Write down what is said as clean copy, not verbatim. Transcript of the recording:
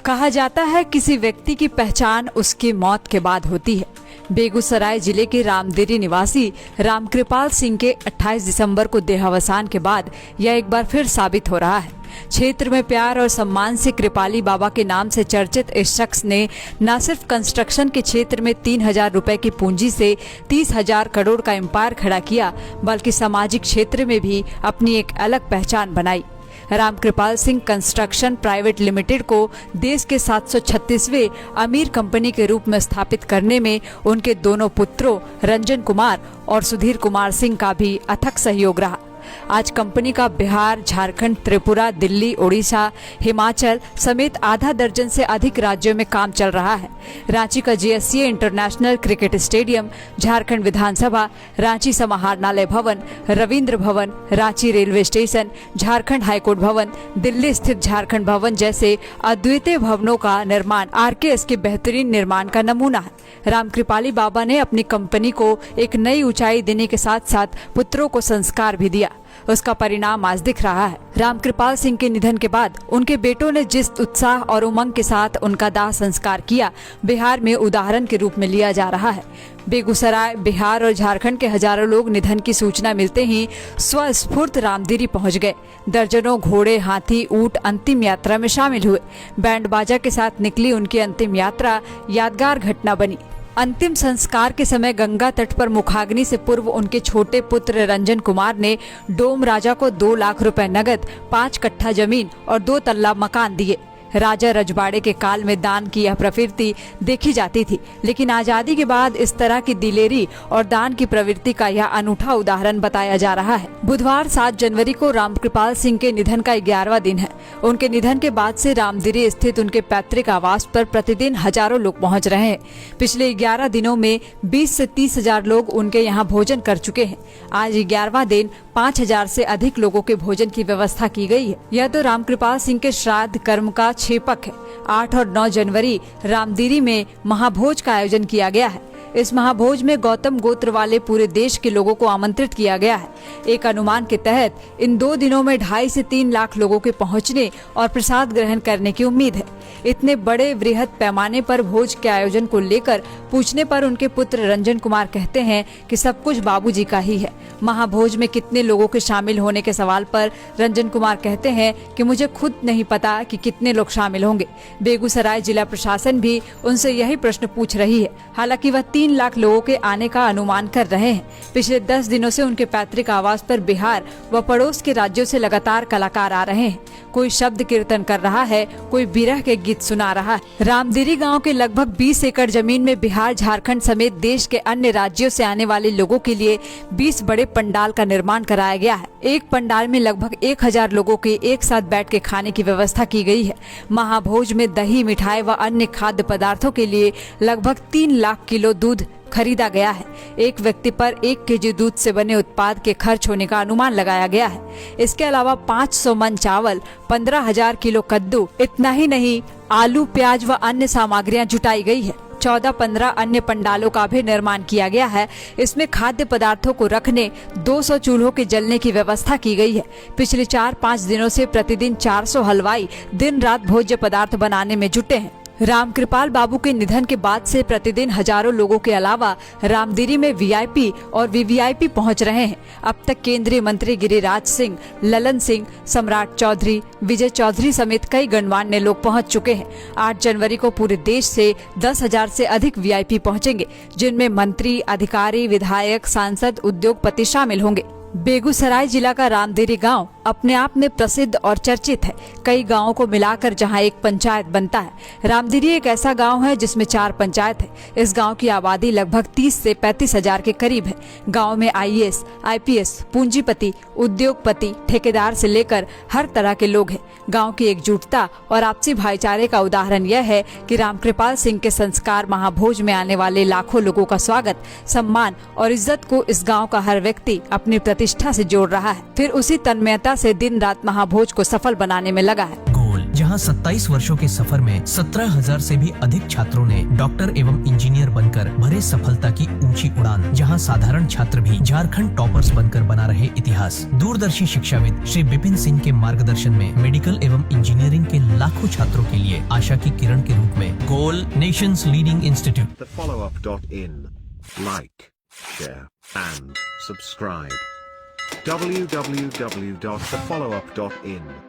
कहा जाता है किसी व्यक्ति की पहचान उसकी मौत के बाद होती है। बेगूसराय जिले के रामदेरी निवासी रामकृपाल सिंह के 28 दिसंबर को देहावसान के बाद यह एक बार फिर साबित हो रहा है। क्षेत्र में प्यार और सम्मान से कृपाली बाबा के नाम से चर्चित इस शख्स ने न सिर्फ कंस्ट्रक्शन के क्षेत्र में 3,000 रुपए की पूंजी से 30,000 करोड़ का एम्पायर खड़ा किया, बल्कि सामाजिक क्षेत्र में भी अपनी एक अलग पहचान बनाई। Ramkripal Singh construction private limited को देश के 736वें अमीर कंपनी के रूप में स्थापित करने में उनके दोनों पुत्रों रंजन कुमार और सुधीर कुमार सिंह का भी अथक सहयोग रहा। आज कंपनी का बिहार, झारखंड, त्रिपुरा, दिल्ली, उड़ीसा, हिमाचल समेत आधा दर्जन से अधिक राज्यों में काम चल रहा है। रांची का जीएससीए इंटरनेशनल क्रिकेट स्टेडियम, झारखंड विधानसभा, रांची समाहरणालय भवन, Ravindra Bhavan, Ranchi railway station, Jharkhand high court भवन, दिल्ली स्थित झारखंड भवन जैसे अद्वितीय भवनों का निर्माण आरकेएस के बेहतरीन निर्माण का नमूना है। रामकृपाली बाबा ने अपनी कंपनी को एक नई ऊंचाई देने के साथ साथ पुत्रों को संस्कार भी दिया। उसका परिणाम आज दिख रहा है। रामकृपाल सिंह के निधन के बाद उनके बेटों ने जिस उत्साह और उमंग के साथ उनका दाह संस्कार किया, बिहार में उदाहरण के रूप में लिया जा रहा है। बेगूसराय, बिहार और झारखंड के हजारों लोग निधन की सूचना मिलते ही स्वस्फूर्त रामदेरी पहुंच गए। दर्जनों घोड़े, हाथी, ऊंट अंतिम यात्रा में शामिल हुए। बैंड बाजा के साथ निकली उनकी अंतिम यात्रा यादगार घटना बनी। अंतिम संस्कार के समय गंगा तट पर मुखाग्नि से पूर्व उनके छोटे पुत्र रंजन कुमार ने डोम राजा को 2 लाख रुपए नगद, 5 कट्ठा जमीन और 2 तल्ला मकान दिए। राजा रजवाड़े के काल में दान की यह प्रवृत्ति देखी जाती थी, लेकिन आजादी के बाद इस तरह की दिलेरी और दान की प्रवृत्ति का यह अनूठा उदाहरण बताया जा रहा है। बुधवार 7 जनवरी को रामकृपाल सिंह के निधन का 11वां दिन है। उनके निधन के बाद से रामदेरी स्थित उनके पैतृक आवास पर प्रतिदिन हजारों लोग पहुंच रहे हैं। पिछले 11 दिनों में 20 से 30,000 लोग उनके यहाँ भोजन कर चुके हैं। आज 11वां दिन 5,000 से अधिक लोगों के भोजन की व्यवस्था की गई है। यह तो रामकृपाल सिंह के श्राद्ध कर्म का क्षेपक है। 8 और 9 जनवरी रामदेरी में महाभोज का आयोजन किया गया है। इस महाभोज में गौतम गोत्र वाले पूरे देश के लोगों को आमंत्रित किया गया है। एक अनुमान के तहत इन 2 दिनों में 2.5 से 3 लाख लोगों के पहुंचने और प्रसाद ग्रहण करने की उम्मीद है। इतने बड़े वृहद पैमाने पर भोज के आयोजन को लेकर पूछने पर उनके पुत्र रंजन कुमार कहते हैं कि सब कुछ बाबूजी का ही है। महाभोज में कितने लोगों के शामिल होने के सवाल पर रंजन कुमार कहते हैं कि मुझे खुद नहीं पता कि कितने लोग शामिल होंगे। बेगूसराय जिला प्रशासन भी उनसे यही प्रश्न पूछ रही है। हालांकि वह 3 लाख लोगों के आने का अनुमान कर रहे हैं। पिछले 10 दिनों से उनके पैतृक आवास पर बिहार व पड़ोस के राज्यों से लगातार कलाकार आ रहे हैं। कोई शब्द कीर्तन कर रहा है, कोई बिरह के गीत सुना रहा है। रामदेरी गांव के लगभग 20 एकड़ जमीन में बिहार, झारखंड समेत देश के अन्य राज्यों से आने वाले लोगों के लिए 20 बड़े पंडाल का निर्माण कराया गया है। एक पंडाल में लगभग 1,000 लोगों के एक साथ बैठ के खाने की व्यवस्था की गई है। महाभोज में दही, मिठाई व अन्य खाद्य पदार्थों के लिए लगभग 3 लाख किलो दूध खरीदा गया है। एक व्यक्ति पर 1 केजी दूध से बने उत्पाद के खर्च होने का अनुमान लगाया गया है। इसके अलावा 500 मन चावल, 15,000 किलो कद्दू, इतना ही नहीं आलू, प्याज व अन्य सामग्रियां जुटाई गई है। 14-15 अन्य पंडालों का भी निर्माण किया गया है। इसमें खाद्य पदार्थों को रखने 200 चूल्हों के जलने की व्यवस्था की गई है। पिछले 4-5 दिनों से प्रतिदिन 400 हलवाई दिन रात भोज्य पदार्थ बनाने में जुटे हैं। रामकृपाल बाबू के निधन के बाद से प्रतिदिन हजारों लोगों के अलावा रामदेरी में वीआईपी और वीवीआईपी पहुंच रहे हैं। अब तक केंद्रीय मंत्री गिरिराज सिंह, ललन सिंह, सम्राट चौधरी, विजय चौधरी समेत कई गणमान्य लोग पहुंच चुके हैं। 8 जनवरी को पूरे देश से 10,000 से अधिक वीआईपी पहुंचेंगे, जिनमें मंत्री, अधिकारी, विधायक, सांसद, उद्योगपति शामिल होंगे। बेगूसराय जिला का रामदेरी गांव अपने आप में प्रसिद्ध और चर्चित है। कई गांवों को मिलाकर जहां एक पंचायत बनता है। रामदेरी एक ऐसा गांव है जिसमें 4 पंचायत है। इस गांव की आबादी लगभग 30 से 35,000 के करीब है। गांव में आईएएस, आईपीएस, पूंजीपति, उद्योगपति, ठेकेदार से लेकर हर तरह के लोग हैं। गांव की एकजुटता और आपसी भाईचारे का उदाहरण यह है कि रामकृपाल सिंह के संस्कार महाभोज में आने वाले लाखों लोगों का स्वागत, सम्मान और इज्जत को इस गाँव का हर व्यक्ति अपनी प्रतिष्ठा से जोड़ रहा है। फिर उसी तन्मयता से दिन रात महाभोज को सफल बनाने में लगा है। जहां 27 वर्षों के सफर में 17,000 से भी अधिक छात्रों ने डॉक्टर एवं इंजीनियर बनकर भरे सफलता की ऊंची उड़ान। जहां साधारण छात्र भी झारखंड टॉपर्स बनकर बना रहे इतिहास। दूरदर्शी शिक्षाविद श्री विपिन सिंह के मार्गदर्शन में मेडिकल एवं इंजीनियरिंग के लाखों छात्रों के लिए आशा की किरण के रूप में गोल nation's leading institute. TheFollowUp.in. Like, share and subscribe. www.thefollowup.in